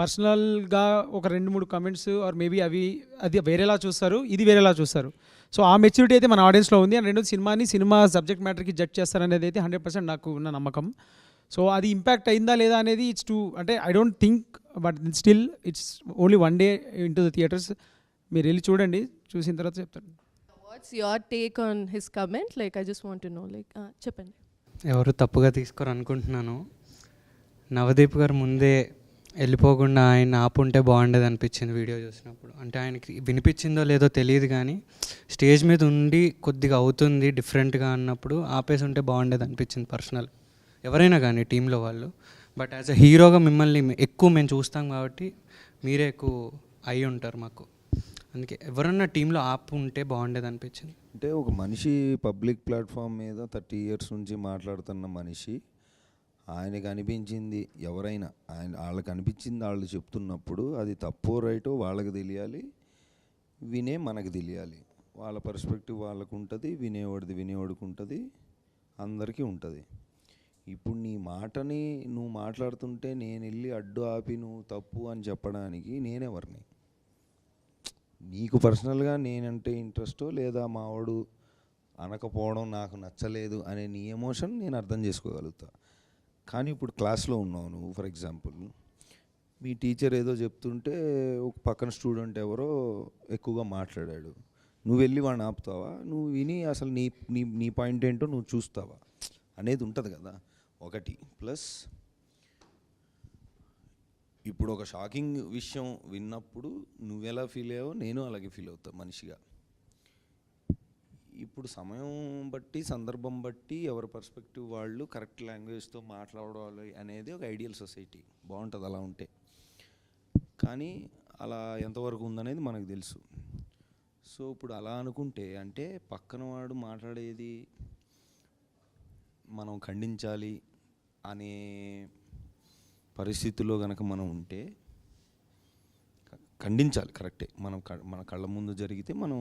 పర్సనల్గా ఒక 2-3 కమెంట్స్ ఆర్ మేబీ అది వేరేలా చూస్తారు, ఇది వేరేలా చూస్తారు. సో ఆ మెచ్యూరిటీ అయితే మన ఆడియన్స్లో ఉంది. అండ్ రెండోది సినిమా సబ్జెక్ట్ మ్యాటర్కి జడ్జ్ చేస్తారనేది అయితే 100% నాకు ఉన్న నమ్మకం. సో అది ఇంపాక్ట్ అయిందా లేదా అనేది ఇట్స్ టూ, అంటే I don't think, but still it's only 1 day in to the theatres. మీరు వెళ్ళి చూడండి, చూసిన తర్వాత చెప్తాను. What's your take on his comment? Like I just want to know, like చెప్పండి. ఎవరు తప్పుగా తీసుకోరు అనుకుంటున్నాను. నవదీప్ గారు ముందే వెళ్ళిపోకుండా ఆయన ఆపుంటే బాగుండేది అనిపించింది వీడియో చూసినప్పుడు. అంటే ఆయనకి వినిపించిందో లేదో తెలియదు, కానీ స్టేజ్ మీద ఉండి కొద్దిగా అవుతుంది డిఫరెంట్గా అన్నప్పుడు ఆపేసి ఉంటే బాగుండేది అనిపించింది పర్సనల్. ఎవరైనా కానీ టీంలో వాళ్ళు, బట్ యాజ్ అ హీరోగా మిమ్మల్ని ఎక్కువ మేము చూస్తాం కాబట్టి మీరే ఎక్కువ అయి ఉంటారు మాకు. అందుకే ఎవరన్నా టీంలో ఆపు ఉంటే బాగుండేది అనిపించింది. అంటే ఒక మనిషి పబ్లిక్ ప్లాట్ఫామ్ మీద 30 years నుంచి మాట్లాడుతున్న మనిషి, ఆయనకు అనిపించింది ఎవరైనా వాళ్ళకి అనిపించింది వాళ్ళు చెప్తున్నప్పుడు అది తప్పో రైటో వాళ్ళకి తెలియాలి, వినే మనకు తెలియాలి. వాళ్ళ పర్స్పెక్టివ్ వాళ్ళకు ఉంటుంది, వినేవాడికి ఉంటుంది, అందరికీ ఉంటుంది. ఇప్పుడు నీ మాటని నువ్వు మాట్లాడుతుంటే నేను వెళ్ళి అడ్డు ఆపి నువ్వు తప్పు అని చెప్పడానికి నేనెవరిని? నీకు పర్సనల్గా నేనంటే ఇంట్రెస్టో లేదా మావాడు అనకపోవడం నాకు నచ్చలేదు అనే నీ ఎమోషన్ నేను అర్థం చేసుకోగలుగుతా. కానీ ఇప్పుడు క్లాస్లో ఉన్నావు నువ్వు, ఫర్ ఎగ్జాంపుల్ మీ టీచర్ ఏదో చెప్తుంటే ఒక పక్కన స్టూడెంట్ ఎవరో ఎక్కువగా మాట్లాడాడు, నువ్వు వెళ్ళి వాడిని ఆపుతావా? నువ్వు విని అసలు నీ పాయింట్ ఏంటో నువ్వు చూస్తావా అనేది ఉంటుంది కదా ఒకటి. ప్లస్ ఇప్పుడు ఒక షాకింగ్ విషయం విన్నప్పుడు నువ్వెలా ఫీల్ అయ్యావో నేను అలాగే ఫీల్ అవుతా మనిషిగా. ఇప్పుడు సమయం బట్టి సందర్భం బట్టి ఎవరి పర్స్పెక్టివ్ వాళ్ళు కరెక్ట్ లాంగ్వేజ్తో మాట్లాడాలి అనేది ఒక ఐడియల్ సొసైటీ, బాగుంటుంది అలా ఉంటే. కానీ అలా ఎంతవరకు ఉందనేది మనకు తెలుసు. సో ఇప్పుడు అలా అనుకుంటే అంటే పక్కన వాడు మాట్లాడేది మనం ఖండించాలి అనే పరిస్థితిలో కనుక మనం ఉంటే ఖండించాలి, కరెక్టే. మన కళ్ళ ముందు జరిగితే మనం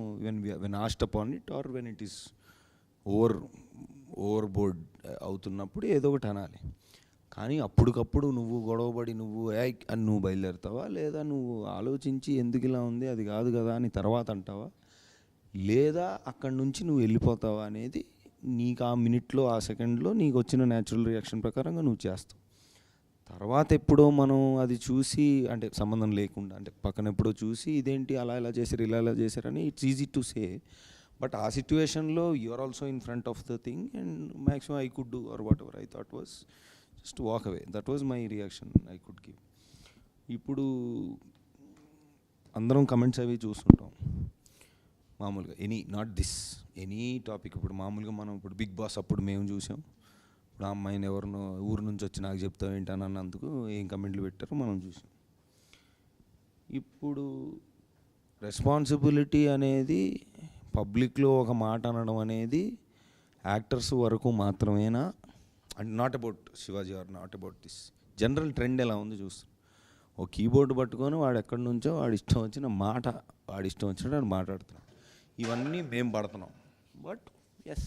when asked upon it or when it is over board అవుతున్నప్పుడు ఏదో ఒకటి అనాలి. కానీ అప్పటికప్పుడు నువ్వు గొడవపడి నువ్వు అని నువ్వు బయలుదేరుతావా, లేదా నువ్వు ఆలోచించి ఎందుకు ఇలా ఉంది అది కాదు కదా అని తర్వాత అంటావా, లేదా అక్కడి నుంచి నువ్వు వెళ్ళిపోతావా అనేది నీకు ఆ మినిట్లో ఆ సెకండ్లో నీకు వచ్చిన న్యాచురల్ రియాక్షన్ ప్రకారంగా నువ్వు చేస్తావు. తర్వాత ఎప్పుడో మనం అది చూసి అంటే సంబంధం లేకుండా అంటే పక్కన ఎప్పుడో చూసి ఇదేంటి అలా ఇలా చేశారు ఇలా ఇలా చేశారని it's easy to say. But ఆ సిచ్యువేషన్లో you're also in front of the thing and maximum I could do or whatever I thought was just walk away. That was my reaction I could give. ఇప్పుడు అందరం comments అవి చూస్తుంటాం మామూలుగా, any topic. ఇప్పుడు మామూలుగా మనం ఇప్పుడు big boss అప్పుడు మేము చూసాం, ఇప్పుడు ఆ అమ్మాయిని ఎవరినో ఊరు నుంచి వచ్చి నాకు చెప్తావు ఏంటని అన్నందుకు ఏం కమెంట్లు పెట్టారో మనం చూసాం. ఇప్పుడు రెస్పాన్సిబిలిటీ అనేది పబ్లిక్లో ఒక మాట అనడం అనేది యాక్టర్స్ వరకు మాత్రమేనా and not about Shivaji or not about this general trend ఎలా ఉంది చూస్తాం. ఓ కీబోర్డ్ పట్టుకొని వాడు ఎక్కడి నుంచో వాడి ఇష్టం వచ్చిన మాట వాడి ఇష్టం వచ్చినట్టు మాట్లాడుతున్నాడు. ఇవన్నీ మేము పడుతున్నాం. But yes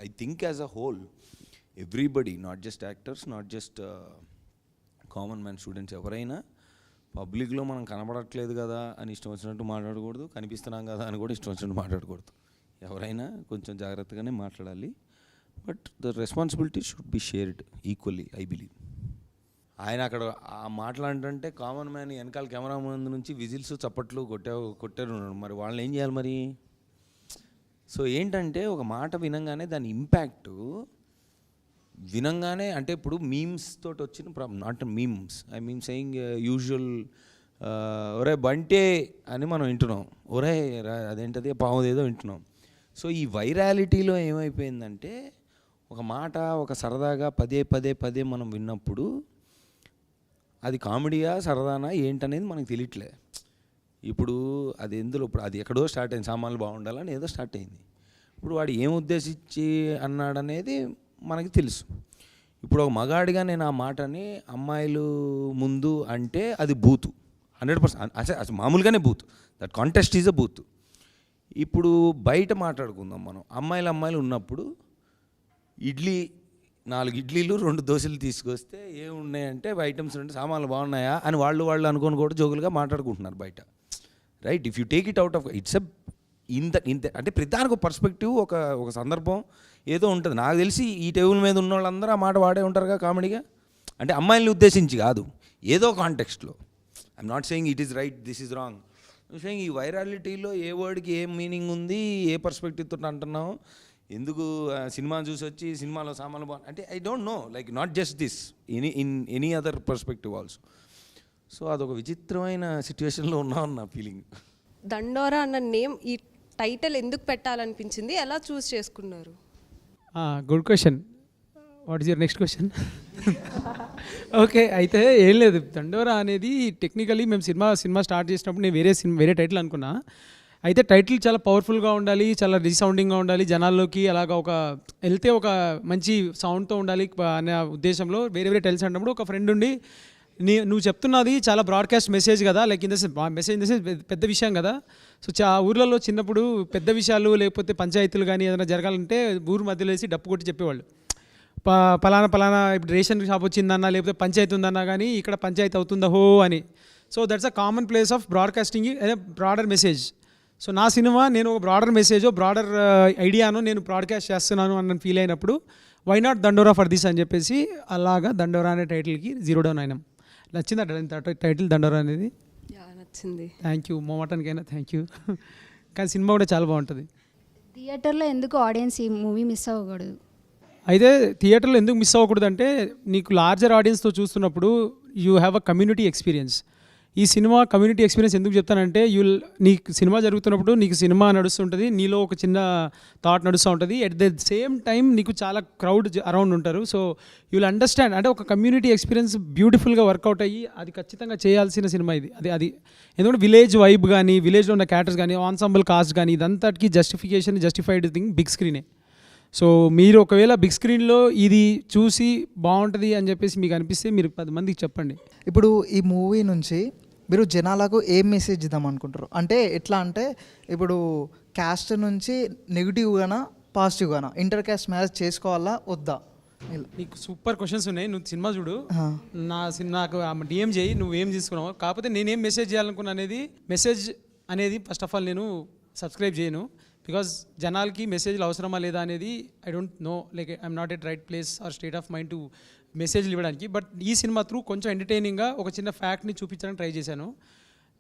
I think as a whole everybody, not just actors, not just common man students, ఎవరైనా పబ్లిక్లో మనం కనబడట్లేదు కదా అని ఇష్టం వచ్చినట్టు మాట్లాడకూడదు, కనిపిస్తున్నాం కదా అని కూడా ఇష్టం వచ్చినట్టు మాట్లాడకూడదు. ఎవరైనా కొంచెం జాగ్రత్తగానే మాట్లాడాలి. But the responsibility should be shared equally I believe. ఆయన అక్కడ ఆ మాట్లాడంటే కామన్ మ్యాన్ వెనకాల కెమెరా ముందు నుంచి విజిల్స్ చప్పట్లు కొట్టారు, మరి వాళ్ళని ఏం చేయాలి మరి? సో ఏంటంటే ఒక మాట వినంగానే దాని ఇంపాక్ట్ వినంగానే అంటే ఇప్పుడు మీమ్స్ తోటి వచ్చిన problem, not memes I mean saying usual ఒరే బంటే అని మనం వింటున్నాం, ఒరే అదేంటది పావుదేదో వింటున్నాం. సో ఈ వైరాలిటీలో ఏమైపోయిందంటే ఒక మాట ఒక సరదాగా పదే మనం విన్నప్పుడు అది కామెడీయా సరదానా ఏంటనేది మనకు తెలియట్లే. ఇప్పుడు అది ఎందులో ఇప్పుడు అది ఎక్కడో స్టార్ట్ అయింది, సామాన్లు బాగుండాలని ఏదో స్టార్ట్ అయింది. ఇప్పుడు వాడు ఏం ఉద్దేశించి అన్నాడనేది మనకి తెలుసు. ఇప్పుడు ఒక మగాడిగా నేను ఆ మాటని అమ్మాయిలు ముందు అంటే అది బూతు 100%, అసలు మామూలుగానే బూతు, దట్ కాంటెస్ట్ ఈజ్ అ బూత్. ఇప్పుడు బయట మాట్లాడుకుందాం మనం, అమ్మాయిలు ఉన్నప్పుడు 4 ఇడ్లీలు 2 దోశలు తీసుకొస్తే ఏమున్నాయంటే ఐటమ్స్ 2 సామాన్లు బాగున్నాయా అని వాళ్ళు అనుకొని కూడా జోకులుగా మాట్లాడుకుంటున్నారు బయట, right? If you take it out of it's ఇంత అంటే ప్రతిదానికి ఒక పర్స్పెక్టివ్ ఒక సందర్భం ఏదో ఉంటుంది. నాకు తెలిసి ఈ టేబుల్ మీద ఉన్న వాళ్ళందరూ ఆ మాట వాడే ఉంటారుగా కామెడీగా, అంటే అమ్మాయిల్ని ఉద్దేశించి కాదు, ఏదో కాంటెక్స్ట్లో. I'm not saying it is right, this is wrong. Saying ఈ వైరాలిటీలో ఏ వర్డ్కి ఏం మీనింగ్ ఉంది, ఏ పర్స్పెక్టివ్తో అంటున్నావు, ఎందుకు సినిమాను చూసి వచ్చి సినిమాలో సామాన్లు బాగుంది అంటే I don't know, like not just this, in any other perspective also. So అదొక విచిత్రమైన సిచ్యువేషన్లో ఉన్నామని నా ఫీలింగ్. దండోరా అన్న నేమ్ ఈ టైటిల్ ఎందుకు పెట్టాలనిపించింది, ఎలా చూస్ చేసుకున్నారు? Good question. What is your next question? Okay, అయితే ఏం లేదు, దండోరా అనేది టెక్నికలీ మేము సినిమా స్టార్ట్ చేసినప్పుడు నేను వేరే టైటిల్ అనుకున్నా. అయితే టైటిల్ చాలా పవర్ఫుల్గా ఉండాలి, చాలా రీసౌండింగ్గా ఉండాలి, జనాల్లోకి అలాగా వెళ్తే ఒక మంచి సౌండ్తో ఉండాలి అనే ఉద్దేశంలో వేరే టైటిల్స్ అన్నప్పుడు ఒక ఫ్రెండ్ ఉండి నువ్వు చెప్తున్నది చాలా బ్రాడ్కాస్ట్ మెసేజ్ కదా, లైక్ ఇన్ ద మెసేజ్ పెద్ద విషయం కదా. సో ఊర్లలో చిన్నప్పుడు పెద్ద విషయాలు లేకపోతే పంచాయతీలు కానీ ఏదైనా జరగాలంటే ఊరు మధ్యలో వేసి డప్పు కొట్టి చెప్పేవాళ్ళు, పలానా ఇప్పుడు రేషన్ షాప్ వచ్చిందన్నా లేకపోతే పంచాయతీ ఉందన్నా కానీ ఇక్కడ పంచాయతీ అవుతుందా హో అని. So that's a common place of broadcasting broader message. So నా సినిమా నేను ఒక బ్రాడర్ మెసేజో బ్రాడర్ ఐడియాను నేను బ్రాడ్కాస్ట్ చేస్తున్నాను అన్న ఫీల్ అయినప్పుడు వై నాట్ దండోరా ఫర్ దిస్ అని చెప్పేసి అలాగా దండోరా అనే టైటిల్కి 0 డౌన్ అయినాం. నచ్చిందా టైటిల్ దండోరా అనేది? నచ్చింది. థ్యాంక్ యూ, మోమటానికైనా థ్యాంక్ యూ. కానీ సినిమా కూడా చాలా బాగుంటుంది. థియేటర్లో ఎందుకు ఆడియన్స్ ఈ మూవీ మిస్ అవ్వకూడదు? అయితే థియేటర్లో ఎందుకు మిస్ అవ్వకూడదు అంటే నీకు లార్జర్ ఆడియన్స్తో చూస్తున్నప్పుడు you have a community experience. ఈ సినిమా కమ్యూనిటీ ఎక్స్పీరియన్స్ ఎందుకు చెప్తానంటే నీకు సినిమా జరుగుతున్నప్పుడు నీకు సినిమా నడుస్తుంటుంది, నీలో ఒక చిన్న థాట్ నడుస్తూ ఉంటుంది, ఎట్ ద సేమ్ టైం నీకు చాలా క్రౌడ్ అరౌండ్ ఉంటారు. సో యూ విల్ అండర్స్టాండ్, అంటే ఒక కమ్యూనిటీ ఎక్స్పీరియన్స్ బ్యూటిఫుల్గా వర్కౌట్ అయ్యి అది ఖచ్చితంగా చేయాల్సిన సినిమా ఇది. అది ఎందుకంటే విలేజ్ వైబ్ కానీ, విలేజ్లో ఉన్న క్యారెక్టర్స్ కానీ, ఆన్సాంబుల్ కాస్ట్ కానీ, ఇదంతటికి జస్టిఫైడ్ థింగ్ బిగ్ స్క్రీనే. సో మీరు ఒకవేళ బిగ్ స్క్రీన్లో ఇది చూసి బాగుంటుంది అని చెప్పేసి మీకు అనిపిస్తే మీరు 10 మందికి చెప్పండి. ఇప్పుడు ఈ మూవీ నుంచి మీరు జనాలకు ఏం మెసేజ్ ఇద్దాం అనుకుంటారు? అంటే ఎట్లా అంటే ఇప్పుడు క్యాస్ట్ నుంచి నెగిటివ్గానా పాజిటివ్గానా, ఇంటర్ క్యాస్ట్ మ్యారేజ్ చేసుకోవాలా వద్దా? నీకు సూపర్ క్వశ్చన్స్ ఉన్నాయి, నువ్వు సినిమా చూడు, నాకు డిఎం చేయి నువ్వేం తీసుకున్నావు. కాకపోతే నేనేం మెసేజ్ చేయాలనుకున్నా మెసేజ్ అనేది ఫస్ట్ ఆఫ్ ఆల్ నేను సబ్స్క్రైబ్ చేయను, బికాజ్ జనాలకి మెసేజ్లు అవసరమా లేదా అనేది I don't know, like I'm not at right place or state of mind to మెసేజ్లు ఇవ్వడానికి. బట్ ఈ సినిమా త్రూ కొంచెం ఎంటర్టైనింగ్గా ఒక చిన్న ఫ్యాక్ట్ని చూపించడానికి ట్రై చేశాను.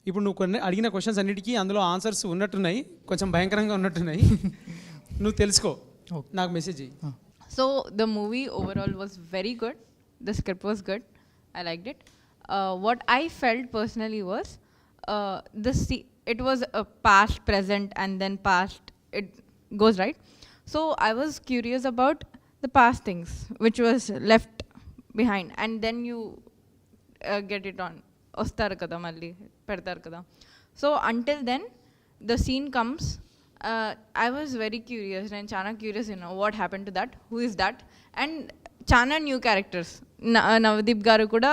ఇప్పుడు నువ్వు కొన్ని అడిగిన క్వశ్చన్స్ అన్నిటికీ అందులో ఆన్సర్స్ ఉన్నట్టున్నాయి, కొంచెం భయంకరంగా ఉన్నట్టున్నాయి. నువ్వు తెలుసుకో, నాకు మెసేజ్ చెయ్యి. So the movie overall was very good. The script was good. I liked it. What I felt personally was it was a past, present, and then past. It goes right. So I was curious about the past things which was left behind, and then you get it on. Ostar kada malli pedtar kada. So until then, the scene comes. I was very curious, and chana curious, what happened to that, who is that, and chana new characters. Navdeep garu kuda,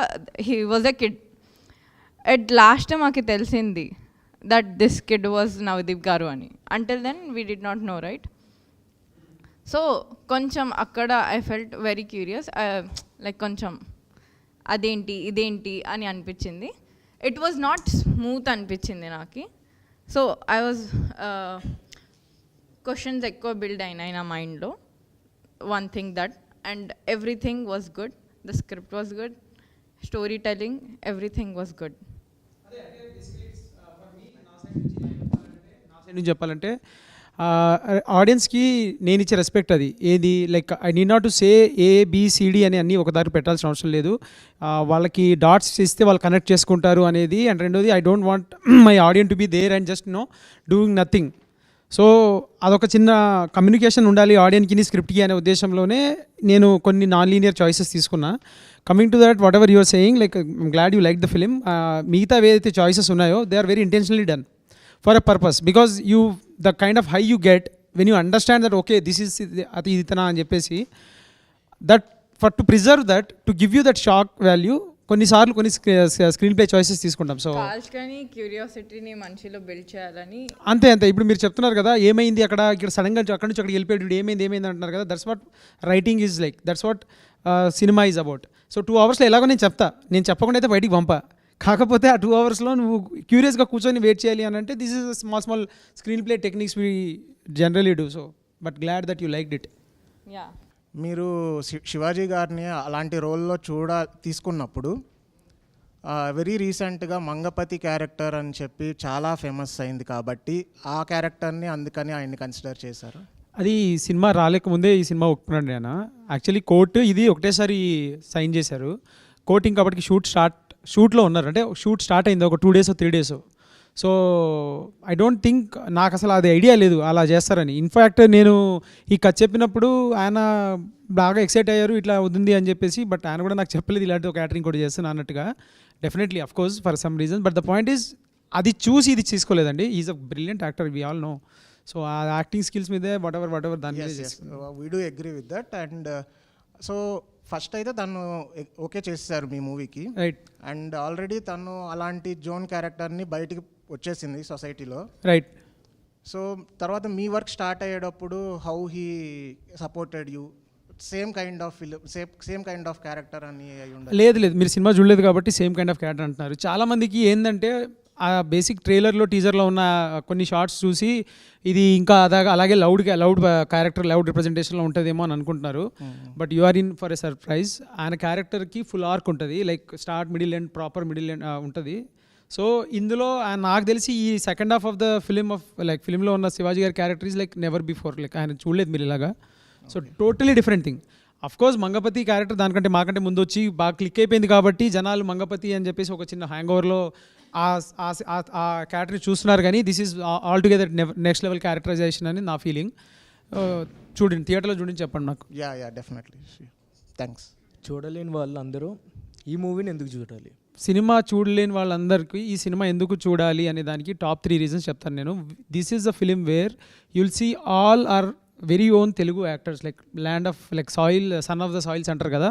he was a kid. At last maaki telisindi that this kid was Navdeep garu ani. Until then we did not know, right? So koncham akkada I felt very curious, like koncham adenti identi ani anpichindi. It was not smooth anpichindi naki. So I was questions ఎక్కువ build అయినాయి నా మైండ్లో. One thing that, and everything was good. The script was good, story telling, everything was good. నా side నుంచి చెప్పాలంటే ఆడియన్స్కి నేను ఇచ్చే రెస్పెక్ట్ అది. ఏది like I need not to say ABCD అని అన్నీ ఒక దారి పెట్టాల్సిన అవసరం లేదు. వాళ్ళకి డాట్స్ ఇస్తే వాళ్ళు కనెక్ట్ చేసుకుంటారు అనేది. అండ్ రెండోది, I don't want my audience to be there and just doing nothing. So అదొక చిన్న కమ్యూనికేషన్ ఉండాలి ఆడియన్కి స్క్రిప్ట్కి అనే ఉద్దేశంలోనే నేను కొన్ని నాన్ లీనియర్ చాయిసెస్ తీసుకున్నా. Coming to that, whatever you're saying, like I'm glad you like the film. మిగతా ఏదైతే చాయిసెస్ ఉన్నాయో they are very intentionally done for a purpose, because you the kind of high you get when you understand that okay this is అది ఇతనా అని చెప్పేసి, that for to preserve that, to give you that shock value, కొన్నిసార్లు కొన్ని screenplay choices తీసుకుంటాం. So క్యూరియాసిటీని మనిషిలో build చేయాలని అంతే. ఇప్పుడు మీరు చెప్తున్నారు కదా ఏమైంది అక్కడ, ఇక్కడ సడన్గా అక్కడి నుంచి అక్కడికి వెళ్ళిపోయాడు, ఏమైంది అంటున్నారు కదా. That's what writing is like, that's what cinema is about. So 2 అవర్స్లో ఎలాగో నేను చెప్పకుండా అయితే బయటికి పంపా. కాకపోతే ఆ 2 అవర్స్లో నువ్వు క్యూరియస్గా కూర్చొని వెయిట్ చేయాలి అని అంటే this is small screen play techniques we generally do. So but glad that you liked it. మీరు శివాజీ గారిని అలాంటి రోల్లో తీసుకున్నప్పుడు వెరీ రీసెంట్గా మంగపతి క్యారెక్టర్ అని చెప్పి చాలా ఫేమస్ అయింది కాబట్టి ఆ క్యారెక్టర్ని అందుకని ఆయన్ని కన్సిడర్ చేశారు. అది సినిమా రాలేకముందే ఈ సినిమా ఒప్పుకున్నాడు నేను. యాక్చువల్లీ కోర్టు ఇది ఒకటేసారి సైన్ చేశారు. కోర్టు ఇంకా అప్పటికి షూట్లో ఉన్నారు, అంటే షూట్ స్టార్ట్ అయింది ఒక 2 days 3 days. So I don't think, నాకు అసలు అది ఐడియా లేదు అలా చేస్తారని. ఇన్ఫ్యాక్ట్ నేను ఈ కథ చెప్పినప్పుడు ఆయన బాగా ఎక్సైట్ అయ్యారు ఇట్లా అవుతుంది అని చెప్పేసి. బట్ ఆయన కూడా నాకు చెప్పలేదు ఇలాంటి ఒక క్యాటరింగ్ కూడా చేస్తాను అన్నట్టుగా. Definitely of course for some reason, but the point is అది చూసి ఇది తీసుకోలేదండి. Is a brilliant actor, we all know. So ఆ యాక్టింగ్ స్కిల్స్ మీదే వాట్ ఎవర్ దాని we do agree with that. And so first అయితే తను ఓకే చేసేసారు మీ మూవీకి, రైట్. అండ్ ఆల్రెడీ తను అలాంటి జోన్ క్యారెక్టర్ని బయటికి వచ్చేసింది సొసైటీలో, రైట్. సో తర్వాత మీ వర్క్ స్టార్ట్ అయ్యేటప్పుడు how he supported you, same kind of film, same kind of character అని అయి ఉండాలి. లేదు మీరు సినిమా చూడలేదు కాబట్టి సేమ్ కైండ్ ఆఫ్ క్యారెక్టర్ అంటున్నారు. చాలామందికి ఏంటంటే ఆ బేసిక్ ట్రైలర్లో టీజర్లో ఉన్న కొన్ని షార్ట్స్ చూసి ఇది ఇంకా అలాగే లౌడ్ క్యారెక్టర్ లౌడ్ రిప్రజెంటేషన్లో ఉంటుందేమో అని అనుకుంటున్నారు. But you are in for a surprise. ఆయన క్యారెక్టర్కి ఫుల్ ఆర్క్ ఉంటుంది, like start middle end proper middle end ఉంటుంది. సో ఇందులో నాకు తెలిసి ఈ సెకండ్ హాఫ్ ఆఫ్ ద ఫిలింలో ఉన్న శివాజీ గారి character is like never before, like ఆయన చూడలేదు మీరు ఇలాగా. So totally different thing. Of course Mangapathi character దానికంటే మాకంటే ముందు వచ్చి బాగా క్లిక్ అయిపోయింది కాబట్టి జనాలు మంగపతి అని చెప్పేసి ఒక చిన్న హ్యాంగ్ ఓవర్లో ఆ క్యారెక్టర్ని చూస్తున్నారు కానీ this is all together next level characterization అని నా ఫీలింగ్. చూడండి, థియేటర్లో చూడండి, చెప్పండి నాకు. Yeah definitely. థ్యాంక్స్. చూడలేని వాళ్ళందరూ ఈ మూవీని ఎందుకు చూడాలి? సినిమా చూడలేని వాళ్ళందరికీ ఈ సినిమా ఎందుకు చూడాలి అనే దానికి టాప్ 3 రీజన్స్ చెప్తాను నేను. This is a film where you'll see all are very own Telugu actors, like land of like soil, son of the soils అంటారు కదా,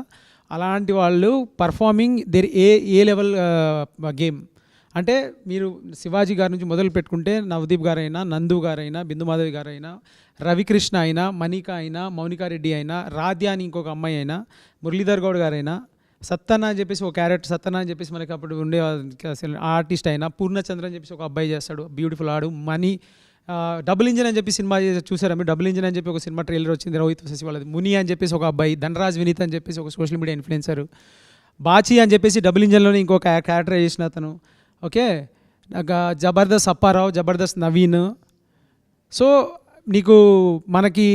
అలాంటి వాళ్ళు performing their a level game. అంటే మీరు శివాజీ గారి నుంచి మొదలు పెట్టుకుంటే నవదీప్ గారైనా, నందు గారైనా, బిందుమాధవి గారైనా, రవికృష్ణ అయినా, మణిక అయినా, మౌనికారెడ్డి అయినా, రాధ్య అని ఇంకొక అమ్మాయి అయినా, మురళీధర్ గౌడ్ గారైనా, సత్తన్న అని చెప్పేసి ఒక క్యారెక్టర్, సత్తన్న అని చెప్పేసి మనకి అప్పుడు ఉండే ఆర్టిస్ట్ అయినా, పూర్ణచంద్ర అని చెప్పేసి ఒక అబ్బాయి చేస్తాడు, బ్యూటిఫుల్ ఆడు. మనీ, డబుల్ ఇంజిన్ అని చెప్పి సినిమా చూసారా మీరు? డబుల్ ఇంజిన్ అని చెప్పి ఒక సినిమా ట్రైలర్ వచ్చింది రోహిత్ శశి వాళ్ళది. ముని అని చెప్పేసి ఒక అబ్బాయి, ధనరాజ్ వినీత్ అని చెప్పేసి ఒక సోషల్ మీడియా ఇన్ఫ్లుయెన్సర్, బాచి అని చెప్పేసి డబుల్ ఇంజిన్లోనే ఇంకొక క్యారెక్టర్ చేసిన అతను. ఓకే, జబర్దస్త్ అప్పారావు, జబర్దస్త్ నవీన్. సో నీకు మనకి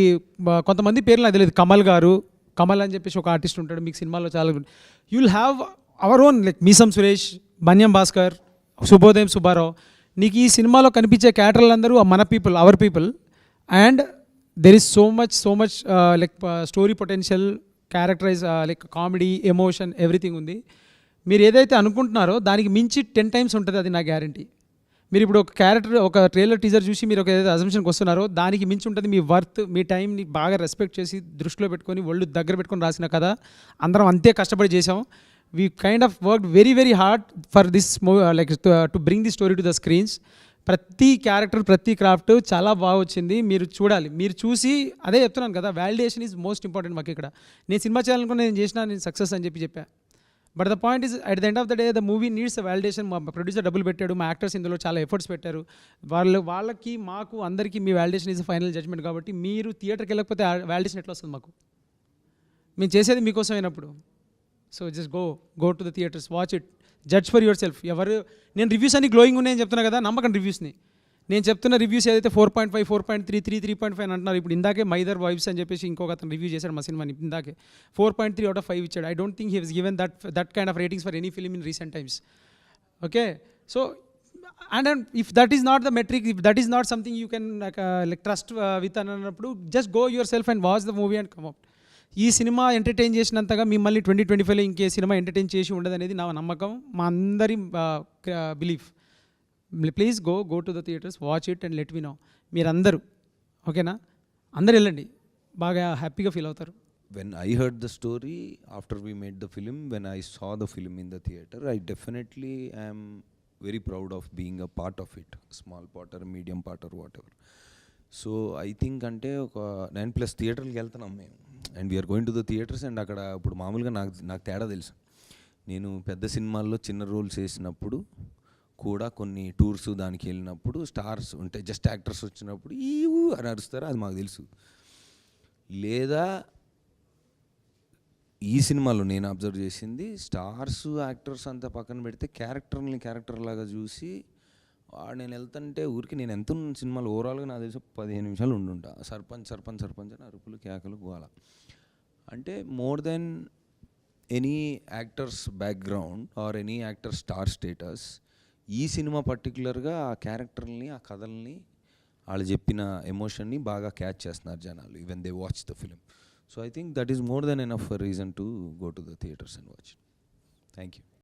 కొంతమంది పేర్లు నాకు తెలియదు, కమల్ గారు, కమల్ అని చెప్పేసి ఒక ఆర్టిస్ట్ ఉంటాడు మీకు సినిమాలో చాలా. You will have our own like మీసం సురేష్, బన్యం భాస్కర్, శుభోదయం సుబ్బారావు. నీకు ఈ సినిమాలో కనిపించే క్యారెక్టర్లు అందరూ మన people, our people. And there is so much like story potential, characterise like comedy, emotion, everything ఉంది. మీరు ఏదైతే అనుకుంటున్నారో దానికి మించి 10 times ఉంటుంది, అది నా గ్యారంటీ. మీరు ఇప్పుడు ఒక క్యారెక్టర్, ఒక ట్రైలర్ టీజర్ చూసి మీరు ఒక ఏదైతే అజంప్షన్కి వస్తున్నారో దానికి మించి ఉంటుంది మీ వర్త్. మీ టైంని బాగా రెస్పెక్ట్ చేసి దృష్టిలో పెట్టుకొని ఒళ్ళు దగ్గర పెట్టుకొని రాసిన కథ. అందరం అంతే కష్టపడి చేసాం. We kind of worked very hard for this movie, like to bring the story to the screens. ప్రతి క్యారెక్టర్, ప్రతి క్రాఫ్ట్ చాలా బాగా వచ్చింది. మీరు చూడాలి, మీరు చూసి అదే చెప్తున్నాను కదా, వాలిడేషన్ ఈజ్ మోస్ట్ ఇంపార్టెంట్ మాకు ఇక్కడ. నేను సినిమా చేయాలనుకుని నేను చేసిన, నేను సక్సెస్ అని చెప్పా. But the point is at the end of the day the movie needs a validation. మా ప్రొడ్యూసర్ డబ్బులు పెట్టాడు, మా యాక్టర్స్ ఇందులో చాలా ఎఫర్ట్స్ పెట్టారు. వాళ్ళకి మాకు అందరికీ మీ వాలిడేషన్ ఈజ్ ఫైనల్ జడ్జ్మెంట్. కాబట్టి మీరు థియేటర్కి వెళ్ళకపోతే వాలిడేషన్ ఎట్లా వస్తుంది మాకు? మేము చేసేది మీకోసం అయినప్పుడు. So just go to the theatres, watch it, judge for your self. నేను రివ్యూస్ అన్ని గ్లోయింగ్ ఉన్నాయని చెప్తున్నా కదా, నమ్మకండి రివ్యూస్ని. నేను చెప్తున్న రివ్యూస్ ఏదైతే 4.5, 4.3, 3.5 అంటున్నారు. ఇప్పుడు ఇందాకే మైదర్ వైబ్స్ అని చెప్పేసి ఇంకొక అతను రివ్యూ చేశాడు మా సినిమాని, ఇందాకే 4.3 out of 5 ఇచ్చాడు. I don't think he he's given that kind of ratings for any film in recent times. Okay, so and if that is not the metric, if that is not something you can like trust with అన్నప్పుడు, just go yourself and watch the movie and come out. ఈ సినిమా entertain చేసినంతగా మిమ్మల్ని 2025లో ఇంకే cinema entertain చేసి ఉండదనేది నా నమ్మకం, మా అందరి belief. Please go to the theatres, watch it and let me know. మీరందరూ ఓకేనా? అందరు వెళ్ళండి, బాగా హ్యాపీగా ఫీల్ అవుతారు. When I heard the story after we made the film, when I saw the film in the theater, I definitely am very proud of being a part of it, small part or medium part or whatever. So I think అంటే ఒక 9+ థియేటర్కి వెళ్తున్నాం మేము, and we're going to the theatres. And అక్కడ ఇప్పుడు మామూలుగా నాకు తేడా తెలుసు. నేను పెద్ద సినిమాల్లో చిన్న రోల్స్ వేసినప్పుడు కూడా, కొన్ని టూర్స్ దానికి వెళ్ళినప్పుడు స్టార్స్ ఉంటాయి, జస్ట్ యాక్టర్స్ వచ్చినప్పుడు ఈ అని అరుస్తారు, అది మాకు తెలుసు. లేదా ఈ సినిమాలో నేను అబ్జర్వ్ చేసింది, స్టార్స్ యాక్టర్స్ అంతా పక్కన పెడితే క్యారెక్టర్ లాగా చూసి నేను వెళ్తుంటే ఊరికి, నేను ఎంత ఉన్న సినిమాలు ఓవరాల్గా నాకు తెలిసి 15 నిమిషాలు ఉండుంటా. సర్పంచ్ అని అరుపులు, కేకలు, గోల. అంటే more than any actors background or any actor star status, ఈ సినిమా పర్టికులర్గా ఆ క్యారెక్టర్ని, ఆ కథల్ని, వాళ్ళు చెప్పిన ఎమోషన్ని బాగా క్యాచ్ చేస్తున్నారు జనాలు, even they watch the film. So I think that is more than enough reason to go to the theatres and watch. Thank you.